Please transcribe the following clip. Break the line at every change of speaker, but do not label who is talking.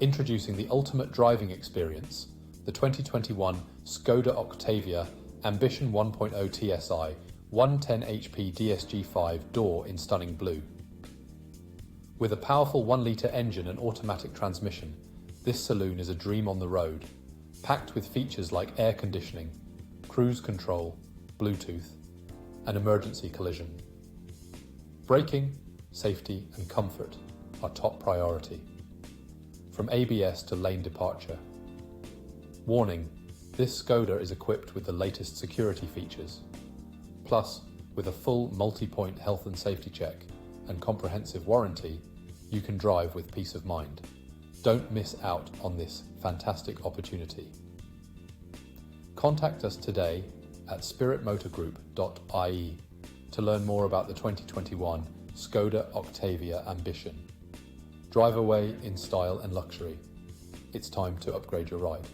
Introducing the ultimate driving experience, the 2021 Skoda Octavia Ambition 1.0 TSI 110 HP DSG5 door in stunning blue. With a powerful 1-litre engine and automatic transmission, this saloon is a dream on the road, packed with features like air conditioning, cruise control, Bluetooth, and emergency collision. Braking, safety, and comfort are top priority, from ABS to lane departure. Warning, this Skoda is equipped with the latest security features. Plus, with a full multi-point health and safety check and comprehensive warranty, you can drive with peace of mind. Don't miss out on this fantastic opportunity. Contact us today at spiritmotorgroup.ie to learn more about the 2021 Skoda Octavia Ambition. Drive away in style and luxury. It's time to upgrade your ride.